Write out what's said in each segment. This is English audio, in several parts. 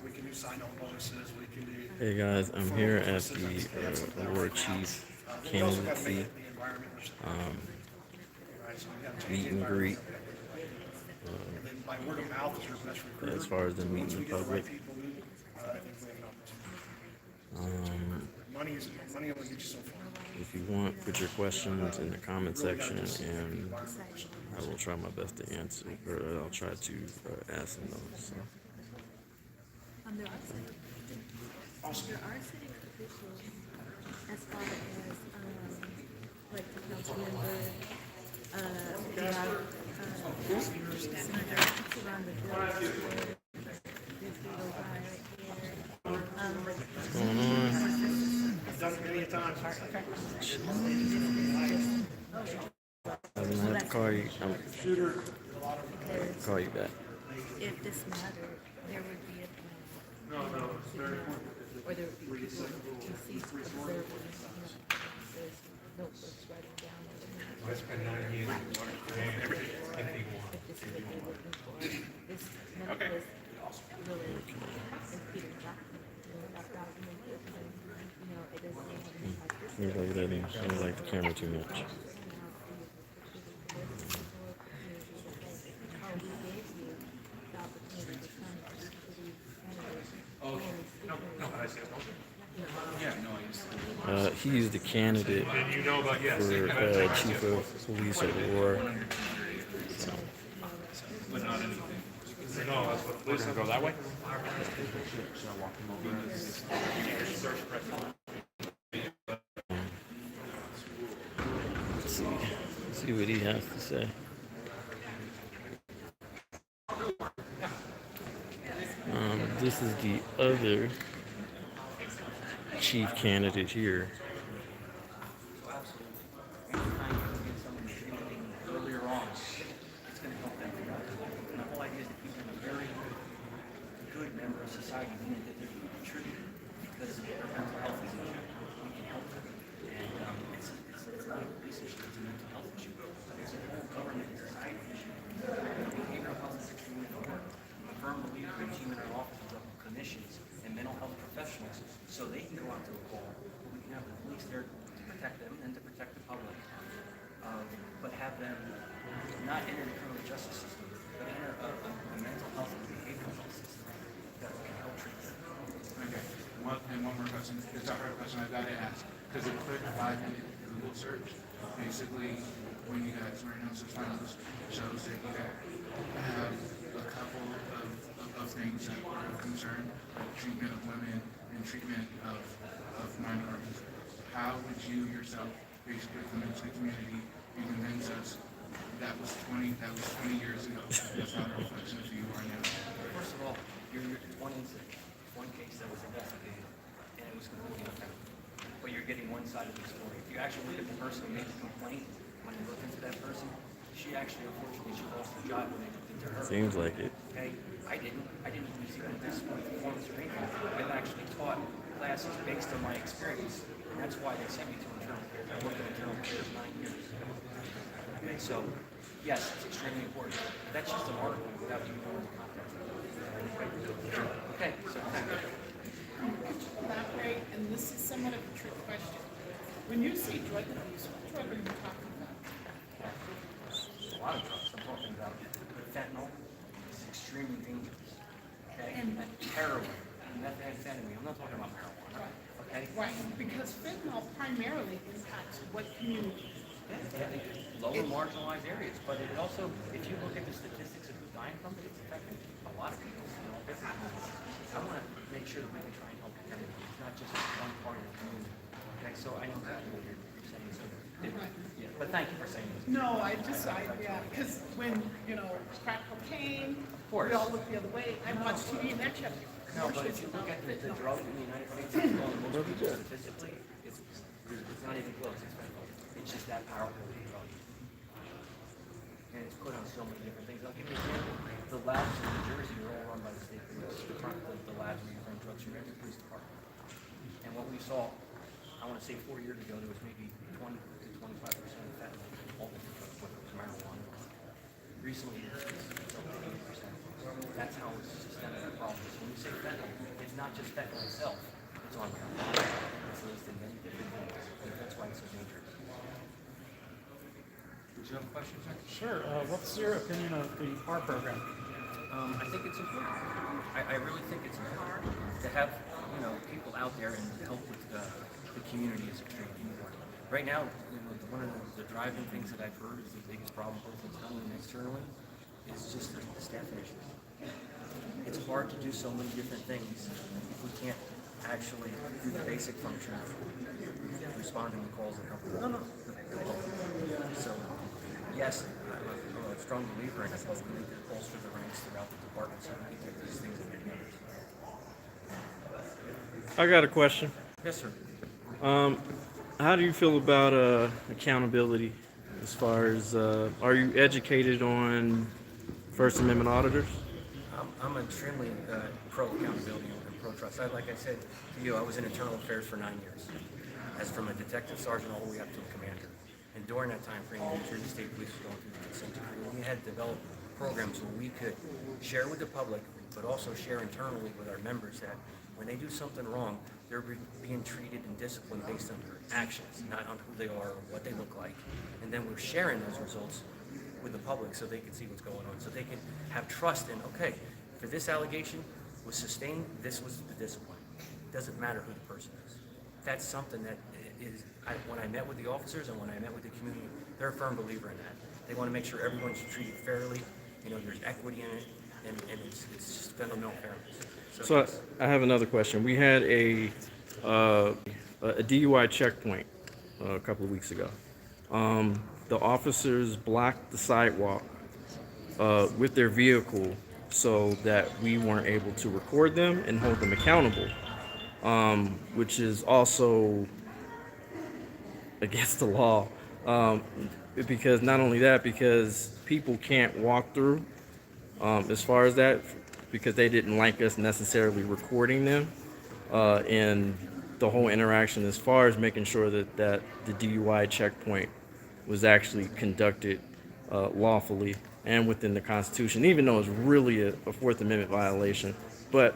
We can do sign-on bonuses. We can do. Hey guys, I'm here at the Aurora Chief We also got to make candidacy the environment. Right, so we got to change meet the and greet. environment. And then by word of mouth is your best recruiter. As far as the Once meeting we the get the right public, people, I think we have an opportunity. Money only gets you so far. if you want, put your questions in the comment section, and I will try my best to answer, or I'll try to ask them those. So. Awesome. There are city officials as far as like the council member, the around the door. This little guy right here. What's going on? I've done it many times. Okay. I'm gonna have to call you. Shooter. Call you back. If this mattered, there would be a plan. Or there would be people who see observing, there's notebooks writing down everything. If this is what they're looking for. This none of this really impeding document, not documented, and, it doesn't have any like this. You look at that. I don't like the camera too much. He's the candidate for chief of police at Aurora. We're gonna go that way. Let's see what he has to say. This is the other chief candidate here. Earlier on, it's going to help them figure out. And the whole idea is to keep them a very good member of society, meaning that they're contributing because their mental health is an issue. We can help them. And it's not a police issue, it's a mental health issue. It's a whole government and society issue. Behavioral health is extremely important. I'm a firm believer in human offices of clinicians and mental health professionals so they can go out to a call. We can have the police there to protect them and to protect the public. But have them not enter the criminal justice system, but enter a mental health and behavioral health system that can help treat them. Okay. One more question. It's a hard question I've got to ask. Because a quick 5-minute Google search, basically, when you guys were in finals, shows that you have a couple of things that are of concern, like treatment of women and treatment of minorities. How would you yourself basically convince the community and convince us that was 20 years ago? That's not a reflection of who you are now. First of all, you're one incident, one case that was investigated, and it was completely unfounded. But you're getting one side of the story. If you actually look at the person who made the complaint, when you look into that person, she actually, unfortunately, she lost her job when they looked into her. Seems like it. Okay, I didn't use it at this point performance or anything. I've actually taught classes based on my experience, and that's why they sent me to internal care. I worked in internal care for 9 years. Okay, so yes, it's extremely important. That's just an article without you knowing the context. Okay, so thank you. Could you elaborate, and this is somewhat of a trick question. When you say drug abuse, what drug are you talking about? A lot of drugs. I'm talking about fentanyl. It's extremely dangerous. Okay? And heroin, methamphetamine. I'm not talking about marijuana. Okay? Right, because fentanyl primarily impacts what community? Lower marginalized areas, but it also, if you look at the statistics of who's dying from it, it's affecting a lot of people. I want to make sure that we can try and help everybody. It's not just one part of the community. Okay, so I know exactly what you're saying. So, yeah, but thank you for saying this. No, yeah, because when, crack cocaine, we all look the other way. I watch TV and that kept No, but if you look at the drug in the United States, it's one of the most people statistically, it's not even close. It's just that powerful of a drug. And it's put on so many different things. I'll give you an example. The labs in New Jersey are all run by the state police. The labs where you run drugs from every police department. And what we saw, I want to say 4 years ago, there was maybe 20 to 25% of fentanyl in all the drugs, whether it was marijuana. Recently, it's up to 80%. That's how it's a systemic problem. So when you say fentanyl, not just affect myself, it's on my body, it's released in many different things. That's why it's so dangerous. Did you have a question, sir? Sure. What's your opinion of the PAR program? I think it's important. I really think it's important to have people out there and help with the community is extremely important. Right now, one of the driving things that I've heard is the biggest problem both internally and externally is just the staffing issues. It's hard to do so many different things if we can't actually do the basic function of responding to calls that come from So, yes, I'm a strong believer in it, but we need to bolster the ranks throughout the department so we can get these things in the numbers. I got a question. Yes, sir. How do you feel about accountability as far as, are you educated on First Amendment auditors? I'm extremely pro accountability and pro trust. Like I said to you, I was in internal affairs for 9 years, as from a detective sergeant all the way up to a commander. And during that time frame, New Jersey State Police was going through the consent decree. We had developed programs where we could share with the public, but also share internally with our members that when they do something wrong, they're being treated and disciplined based on their actions, not on who they are or what they look like. And then we're sharing those results with the public so they can see what's going on, so they can have trust in, okay, for this allegation was sustained, this was the discipline. It doesn't matter who the person is. That's something that is, when I met with the officers and when I met with the community, they're a firm believer in that. They want to make sure everyone's treated fairly, there's equity in it, and it's just fundamental fairness. So I have another question. We had a DUI checkpoint a couple of weeks ago. The officers blocked the sidewalk with their vehicle so that we weren't able to record them and hold them accountable, which is also against the law. Because not only that, because people can't walk through as far as that, because they didn't like us necessarily recording them, and the whole interaction as far as making sure that the DUI checkpoint was actually conducted lawfully and within the Constitution, even though it's really a Fourth Amendment violation. But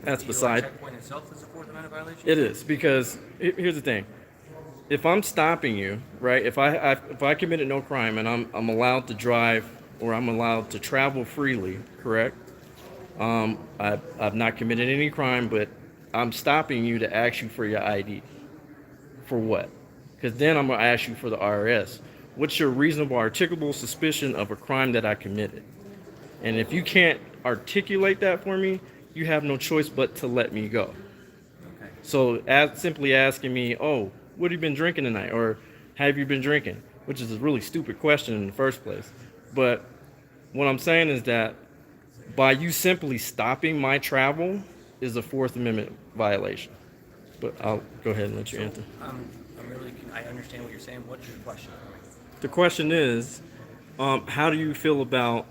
that's beside. The checkpoint itself is a Fourth Amendment violation? It is, because here's the thing. If I'm stopping you, right, if I committed no crime and I'm allowed to drive or I'm allowed to travel freely, correct? I've not committed any crime, but I'm stopping you to ask you for your ID. For what? Because then I'm going to ask you for the IRS. What's your reasonable articulable suspicion of a crime that I committed? And if you can't articulate that for me, you have no choice but to let me go. Okay. So simply asking me, oh, what have you been drinking tonight? Or have you been drinking? Which is a really stupid question in the first place. But what I'm saying is that by you simply stopping my travel is a Fourth Amendment violation. But I'll go ahead and let you answer. I understand what you're saying. What's your question? The question is, how do you feel about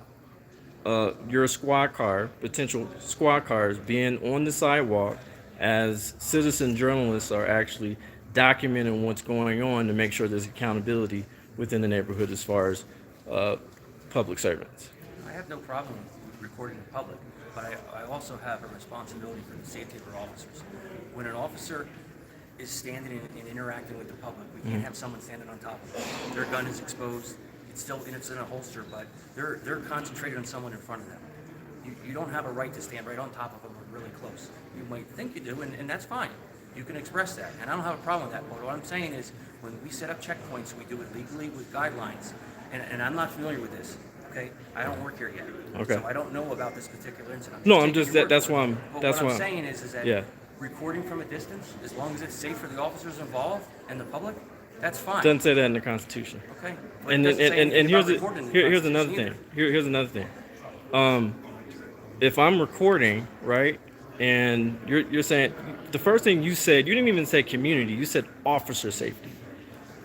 your squad car, potential squad cars being on the sidewalk as citizen journalists are actually documenting what's going on to make sure there's accountability within the neighborhood as far as public servants? I have no problem with recording the public, but I also have a responsibility for the safety of our officers. When an officer is standing and interacting with the public, we can't have someone standing on top of them. Their gun is exposed. It's in a holster, but they're concentrated on someone in front of them. You don't have a right to stand right on top of them or really close. You might think you do, and that's fine. You can express that, and I don't have a problem with that. But what I'm saying is, when we set up checkpoints, we do it legally with guidelines, and I'm not familiar with this. Okay, I don't work here yet, Okay. So I don't know about this particular incident. No, I'm taking just your word that's for why it. I'm. But That's what why. I'm saying is that Yeah. recording from a distance, as long as it's safe for the officers involved and the public, that's fine. Doesn't say that in the Constitution. Okay. But it And doesn't say anything here's about recording in the here's another Constitution thing. Here's another thing. If I'm recording, right, and you're saying the first thing you said, you didn't even say community. You said officer safety.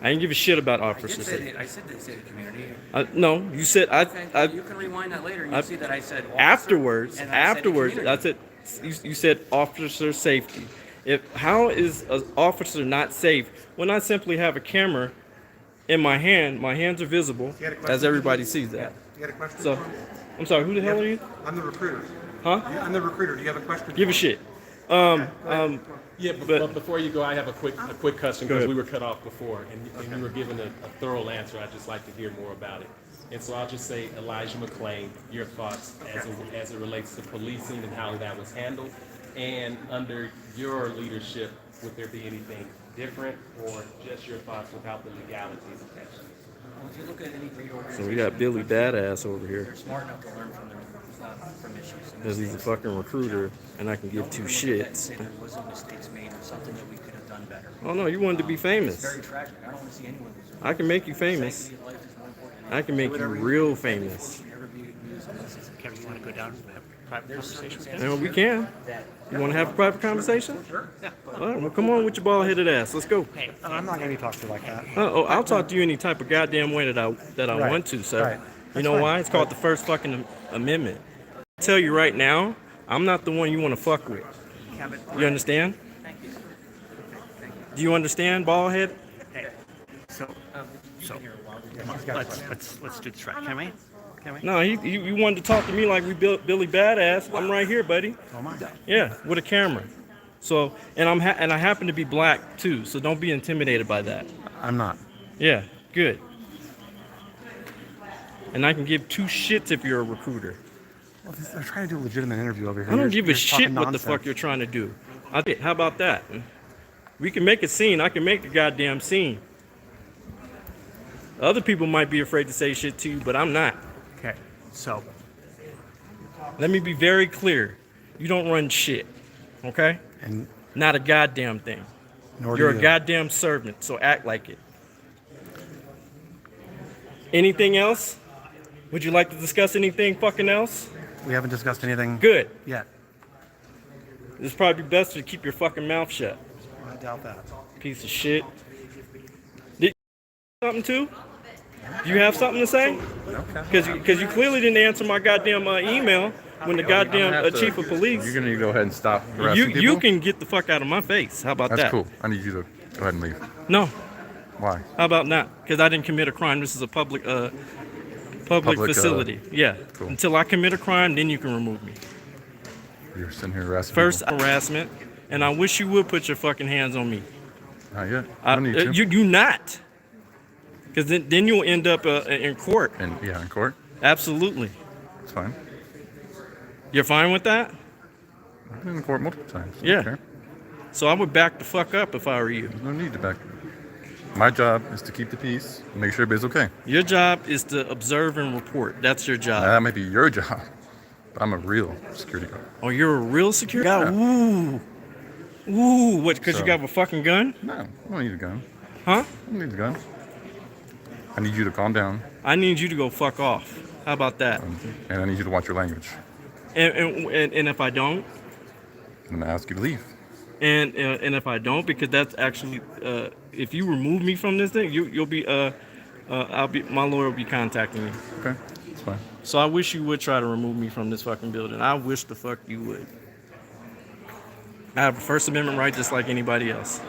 I didn't give a shit about either. officer safety. I said they say the community. No, you said Okay, you can rewind that later and you'll see that I said officer, afterwards. and I said the community. I said you said officer safety. How is an officer not safe when I simply have a camera in my hand? My hands are visible, You had a question? as everybody sees that. You had a question? So, I'm sorry. Who the hell are you? I'm the recruiter. Huh? I'm the recruiter. Do you have a question? Give a shit. Yeah, but before you go, I have a quick question Go because ahead. we were cut off before, and you were given a thorough answer. I'd just like to hear more about it. And so I'll just say, Elijah McClain, your thoughts as it relates to policing and how that was handled, and under your leadership, would there be anything different, or just your thoughts without the legalities attached? Well, if you look at any great organization, So we got Billy Badass over here they're smart enough to learn from issues. and because he's a mistakes. fucking recruiter, and I can give two shits. Say there wasn't mistakes made or something that we could have done better. Oh no, you wanted to be It's famous. very tragic. I don't want to see anyone lose their I can make you famous. Sanctity of life is more important. I can make you real famous. Should never be used unless it's Kevin, you want to go down and have a private There's conversation with circumstances And we can. that You want to have a private conversation? Sure. All right, well, come on with your bald-headed ass. Let's go. Hey, I'm not going to be talked to like that. Oh, I'll talk to you any type of goddamn way that I Right. want to, sir. Right. You That's know fine. why? It's called the First fucking Amendment. I tell you right now, I'm not the one you want to fuck with. You understand? Do you understand, bald head? Hey, so let's do this right, can we? Can we? No, you wanted to talk to me like we Billy Badass. I'm right here, buddy. Oh my. Yeah, with a camera. So, and I happen to be black too. So don't be intimidated by that. I'm not. Yeah, good. And I can give two shits if you're a recruiter. Well, they're trying to do a legitimate interview over here. I don't give a You're shit talking what the nonsense. fuck you're trying to do. How about that? We can make a scene. I can make the goddamn scene. Other people might be afraid to say shit to you, but I'm not. Okay, so Let me be very clear. You don't run shit, okay? and Not a goddamn thing. nor You're do a you. goddamn servant, so act like it. Anything else? Would you like to discuss anything fucking else? We haven't discussed anything Good. yet. It's probably best to keep your fucking mouth shut. I doubt that. Piece of shit. Did you have something too? Do you have something to say? Okay. Because you clearly didn't answer my goddamn email when the goddamn chief of police. You're gonna go ahead and stop harassing You people? you can get the fuck out of my face. How about That's that? cool. I need you to go ahead and leave. No. Why? How about not? Because I didn't commit a crime. This is a public Public, facility. Yeah. cool. Until I commit a crime, then you can remove me. You're sitting here harassing First people. harassment, and I wish you would put your fucking hands on me. Not yet. I don't need to. You not. Because then you'll end up in court. And yeah, in court. Absolutely. It's fine. You're fine with that? I've been in court multiple times. Yeah. Okay. So I would back the fuck up if I were you. No need to back. My job is to keep the peace and make sure everybody's okay. Your job is to observe and report. That's your job. That might be your job, but I'm a real security guard. Oh, you're a real security guard? Yeah. Ooh, what, because So- you got a fucking gun? No, I don't need a gun. Huh? I don't need a gun. I need you to calm down, I need you to go fuck off. How about that? and I need you to watch your language. And if I don't, I'm gonna ask you to leave. and if I don't, because that's actually, if you remove me from this thing, you'll be, my lawyer will be contacting you. Okay, it's fine. So I wish you would try to remove me from this fucking building. I wish the fuck you would. I have a First Amendment right just like anybody else.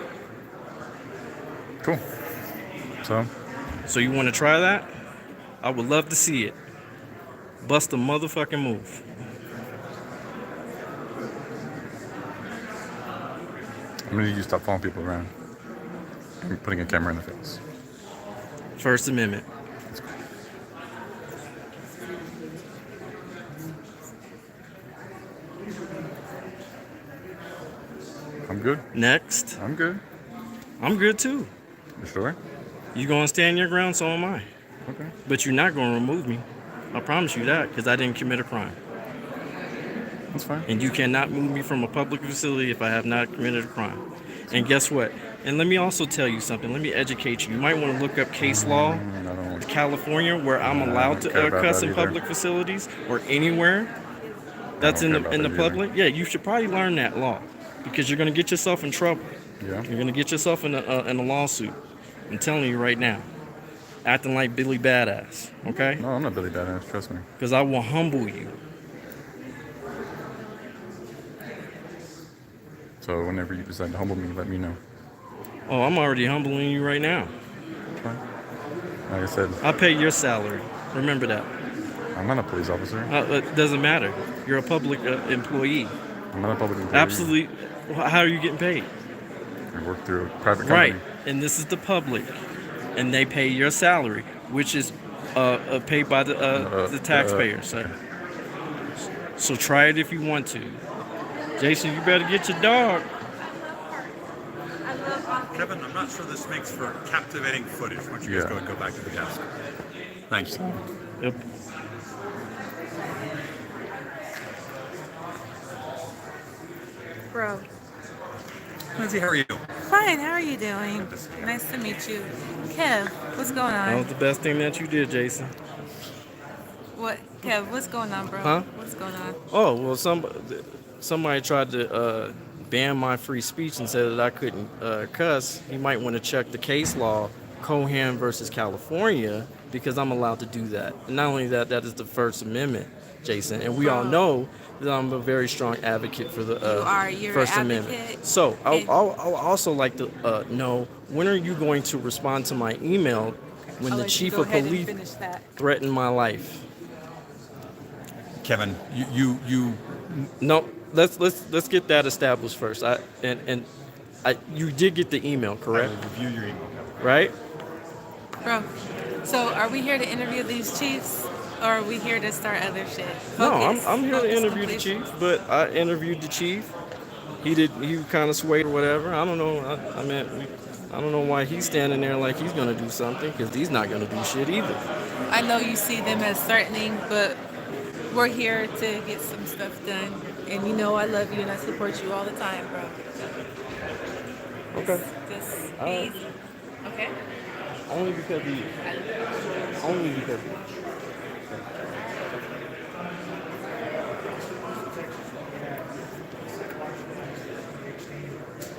Cool. So, You want to try that? I would love to see it. Bust a motherfucking move. I'm gonna need you to stop following people around and putting a camera in their face. First Amendment. I'm good. Next. I'm good. I'm good too. You sure? You gonna stand your ground, so am I. Okay. But you're not gonna remove me. I promise you that, because I didn't commit a crime. That's fine. And you cannot move me from a public facility if I have not committed a crime. And guess what? And let me also tell you something. Let me educate you. You might want to look up case law, I don't. California, where I'm allowed don't care to about cuss that in either. public facilities or anywhere that's don't in care the about that public. Yeah, you should probably learn that law, because you're gonna get yourself in trouble. Yeah. You're gonna get yourself in a lawsuit. I'm telling you right now. Acting like Billy Badass, okay? No, I'm not Billy Badass. Trust me. Because I will humble you. So whenever you decide to humble me, let me know. Oh, I'm already humbling you right now. Fine. Like I said, I pay your salary. Remember that. I'm not a police officer. It doesn't matter. You're a public employee. I'm not a public employee. Absolutely. How are you getting paid? I work through a private company. Right. And this is the public, and they pay your salary, which is paid by the taxpayer, sir. So try it if you want to. Jason, you better get your dog. Kevin, I'm not sure this makes for captivating footage. Why don't you guys go and go back to the desk? Thanks. Yep. Bro. Lindsay, how are you? Fine, how are you doing? Nice to meet you. Kev, what's going That was on? the best thing that you did, Jason. What, Kev, what's going on, bro? Huh? What's going on? Oh, well, somebody tried to ban my free speech and said that I couldn't cuss. You might want to check the case law, Cohen versus California, because I'm allowed to do that. And not only that, that is the First Amendment, Jason. And we all know that I'm a very strong advocate for the You're First an Amendment. advocate. So I'll also like to know, when are you going to respond to my email when I'll the let you chief go of ahead and police finish that. threatened my life? Kevin, you No, let's get that established first. You did get the email, correct? review your email. Right? Bro, so are we here to interview these chiefs, or are we here to start other shit? No, Focus. I'm here to Focus interview the completely. chief, but I interviewed the chief. He kind of swayed or whatever. I don't know. I don't know why he's standing there like he's gonna do something, because he's not gonna do shit either. I know you see them as threatening, but we're here to get some stuff done. And you know I love you and I support you all the time, bro. Okay. Just All right. easy. Okay? Only because he. Only because.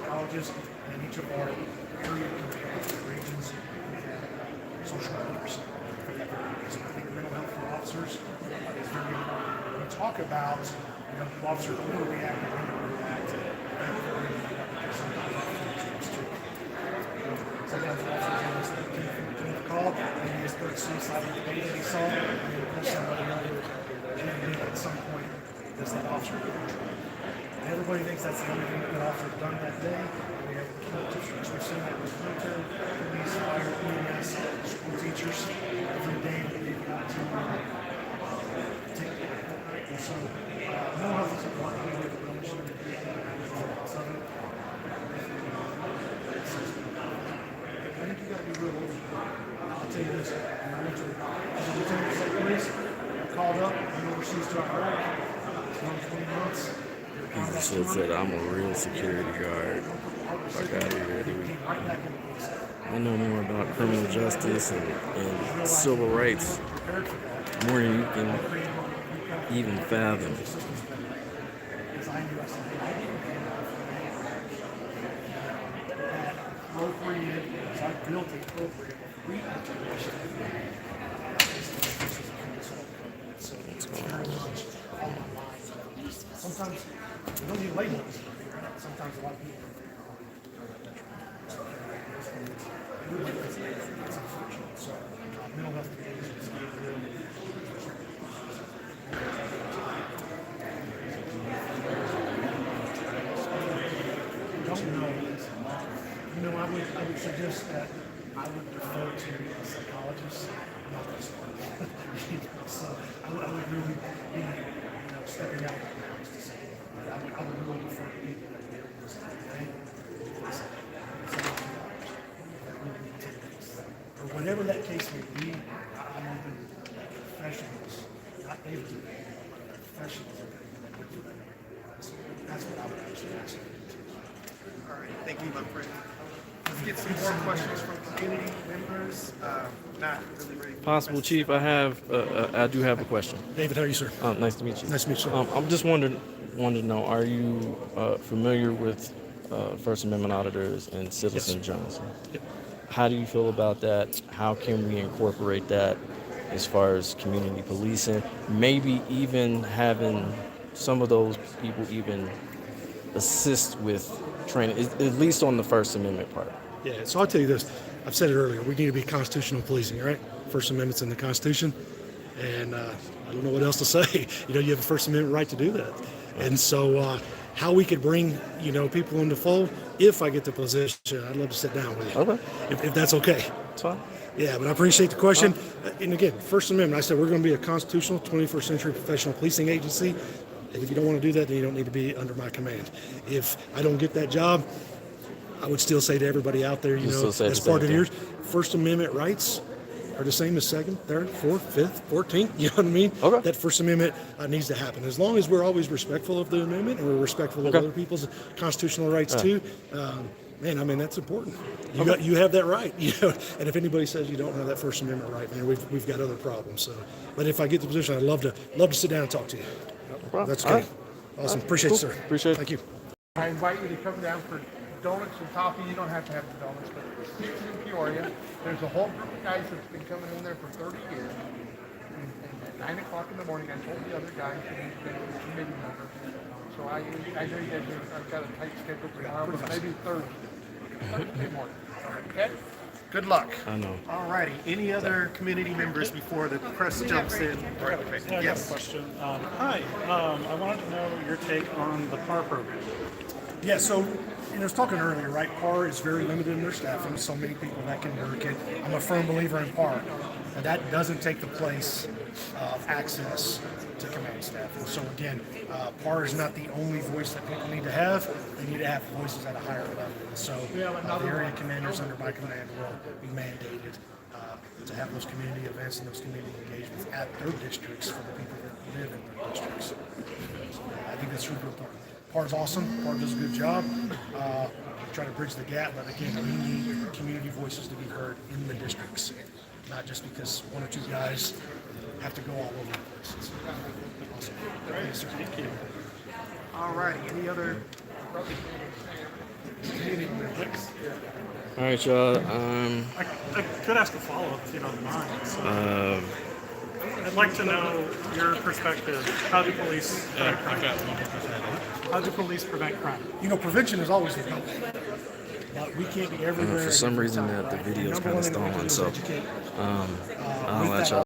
Colleges and each of our area regions have social workers for that very reason. I think mental health for officers is very important. When we talk about, officers overreact and underreact, sometimes officers can call and he just put suicide with the baby that he saw and he'll pull somebody over and at some point does that officer go in trouble. And everybody thinks that's the only thing that the officer done that day. We have killer districts. We've seen that with military, police, fire, EMS, school teachers. Every day that they've got to take it. And so, mental health is important. We have a mission to be some of it. I think you got to be real open. I'll tell you this. When I went to as a lieutenant of state police, I called up, went overseas to Iraq. It's been 20 months. He should said I'm a real security guard. Fuck out of here, dude. I know more about criminal justice and civil rights more than you can even fathom. I built a program so it's very much on my mind. Sometimes you don't need labels. Sometimes a lot of people it's unfortunate. So mental health is don't know. I would suggest that I would defer to a psychologist, not this one. So I would really be, stepping out of the box to say, I would really defer to people that deal with this thing. Or whatever that case may be, I'm open to professionals, not able to, professionals that would do that. So that's what I would actually ask. All right, thank you, my friend. Let's get some more questions from community members. Not really ready. Possible chief, I do have a question. David, how are you, sir? Nice to meet you. Nice to meet you, sir. I'm just wanted to know, are you familiar with First Amendment auditors and Citizen Johnson? Yep. How do you feel about that? How can we incorporate that as far as community policing? Maybe even having some of those people even assist with training, at least on the First Amendment part. Yeah, so I'll tell you this. I've said it earlier. We need to be constitutional policing, right? First Amendment's in the Constitution. And I don't know what else to say. You have a First Amendment right to do that. And so how we could bring, people in the fold. If I get the position, I'd love to sit down with you. Okay. If that's okay. It's fine. Yeah, but I appreciate the question. And again, First Amendment, I said we're going to be a constitutional 21st century professional policing agency. And if you don't want to do that, then you don't need to be under my command. If I don't get that job, I would still say to everybody out there, as part of yours, First Amendment rights are the same as Second, Third, Fourth, Fifth, 14th. You know what I mean? Okay. That First Amendment needs to happen. As long as we're always respectful of the amendment and we're respectful of other people's constitutional rights too. Man, that's important. You have that right. And if anybody says you don't have that First Amendment right, man, we've got other problems. So, but if I get the position, I'd love to sit down and talk to you. That's okay. Awesome. Appreciate it, sir. Appreciate it. Thank you. I invite you to come down for donuts and coffee. You don't have to have the donuts, but it's in Peoria. There's a whole group of guys that's been coming in there for 30 years. And at 9 o'clock in the morning, I told the other guys that he's been a committee member. So I know you guys I've got a tight schedule tomorrow, but maybe Thursday morning. Okay? Good luck. I know. All righty. Any other community members before the press jumps in? I got a question. Hi. I wanted to know your take on the PAR program. Yeah, so I was talking earlier, right? PAR is very limited in their staffing, so many people that can work it. I'm a firm believer in PAR. And that doesn't take the place of access to command staff. And so again, PAR is not the only voice that people need to have. They need to have voices at a higher level. And so the area commanders under my command will be mandated to have those community events and those community engagements at their districts for the people that live in their districts. So, I think that's super important. PAR's awesome. PAR does a good job. Try to bridge the gap, but again, we need community voices to be heard in the districts, not just because one or two guys have to go all over the place. Awesome. Thank you. All righty. Any other community members? All right, y'all. I could ask a follow-up if you don't mind. So, I'd like to know your perspective. How do police prevent crime? How do police prevent crime? Prevention is always the goal. But we can't be everywhere. For some reason, the video is kind of stolen, so I'll let y'all.